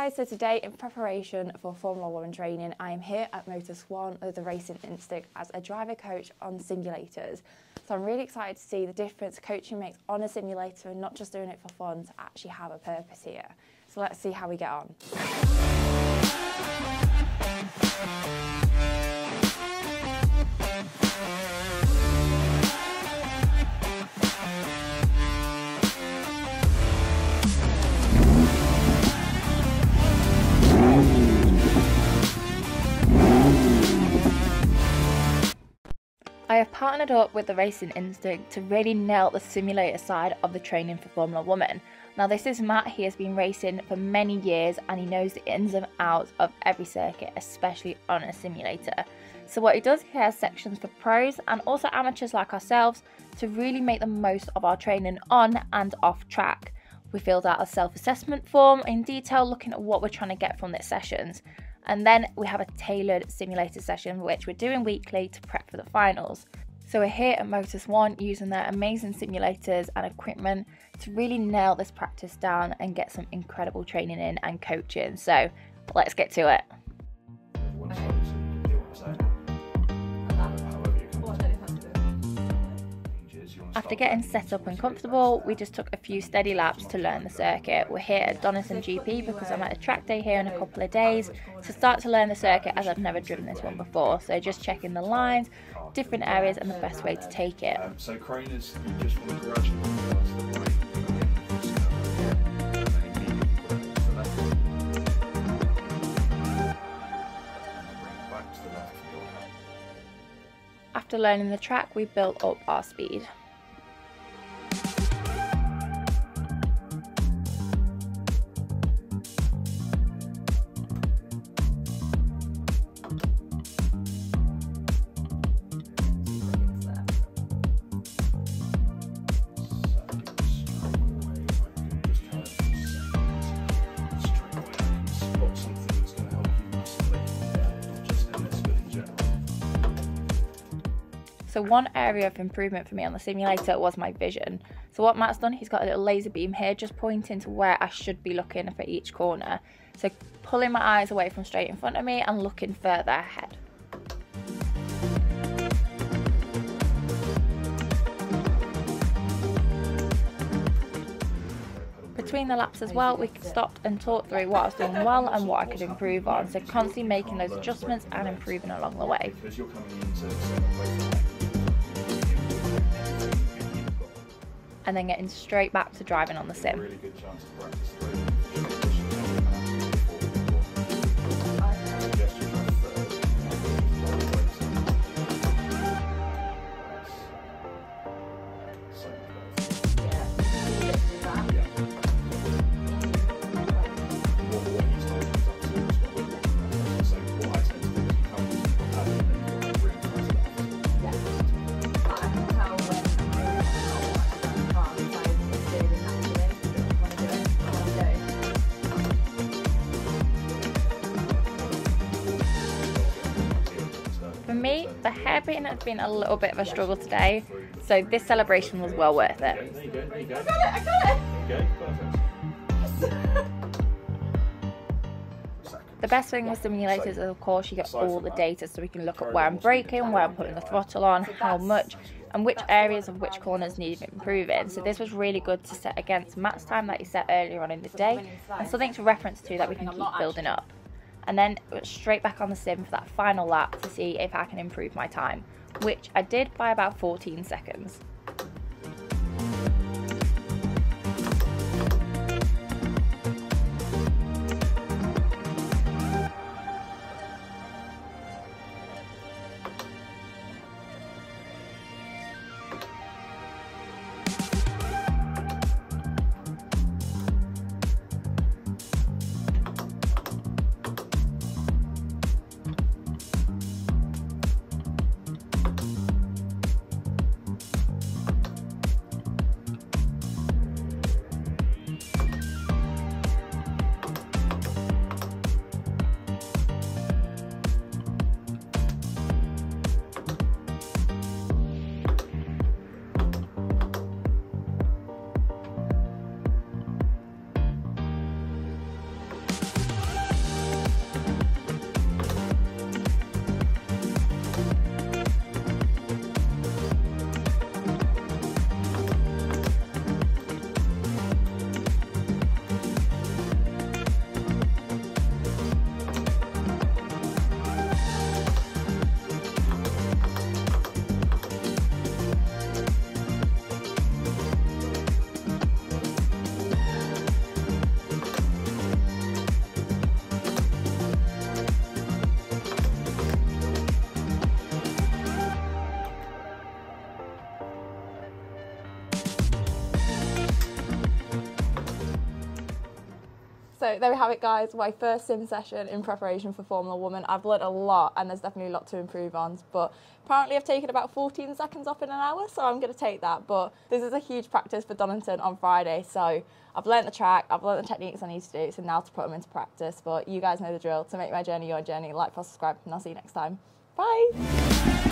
guys, so today in preparation for Formula 1 training, I am here at Motus 1 with the Racing Instinct as a driver coach on simulators. So I'm really excited to see the difference coaching makes on a simulator and not just doing it for fun, to actually have a purpose here. So let's see how we get on. I have partnered up with the Racing Instinct to really nail the simulator side of the training for Formula 1. Now this is Matt. He has been racing for many years and he knows the ins and outs of every circuit, especially on a simulator. So what he does, he has sections for pros and also amateurs like ourselves to really make the most of our training on and off track. We filled out a self-assessment form in detail looking at what we're trying to get from these sessions. And then we have a tailored simulator session which we're doing weekly to prep for the finals. So we're here at Motus 1 using their amazing simulators and equipment to really nail this practice down and get some incredible training in and coaching. So let's get to it. After getting set up and comfortable, we just took a few steady laps to learn the circuit. We're here at Donington GP because I'm at a track day here in a couple of days to start to learn the circuit, as I've never driven this one before. So just checking the lines, different areas and the best way to take it. So craners, you just want to gradually pass the right. After learning the track, we built up our speed. So one area of improvement for me on the simulator was my vision. So what Matt's done, he's got a little laser beam here just pointing to where I should be looking for each corner. So pulling my eyes away from straight in front of me and looking further ahead. Between the laps as well, we stopped and talked through what I was doing well and what I could improve on. So constantly making those adjustments and improving along the way. And then getting straight back to driving on the sim. Really good chance of practice. For me, the hairpin has been a little bit of a struggle today, so this celebration was well worth it. There you go, there you go. I got it! Perfect. The best thing with simulators is, of course, you get all the data, so we can look at where I'm braking, where I'm putting the throttle on, how much, and which areas of which corners need improving. So this was really good to set against Matt's time that he set earlier on in the day, and something to reference to that we can keep building up. And then straight back on the sim for that final lap to see if I can improve my time, which I did by about 14 seconds. So there we have it, guys, my first sim session in preparation for Formula Woman. I've learnt a lot and there's definitely a lot to improve on, but apparently I've taken about 14 seconds off in an hour, so I'm going to take that. But this is a huge practice for Donington on Friday, so I've learnt the track, I've learnt the techniques I need to do, so now to put them into practice. But you guys know the drill. To make my journey your journey, like, follow, subscribe, and I'll see you next time. Bye!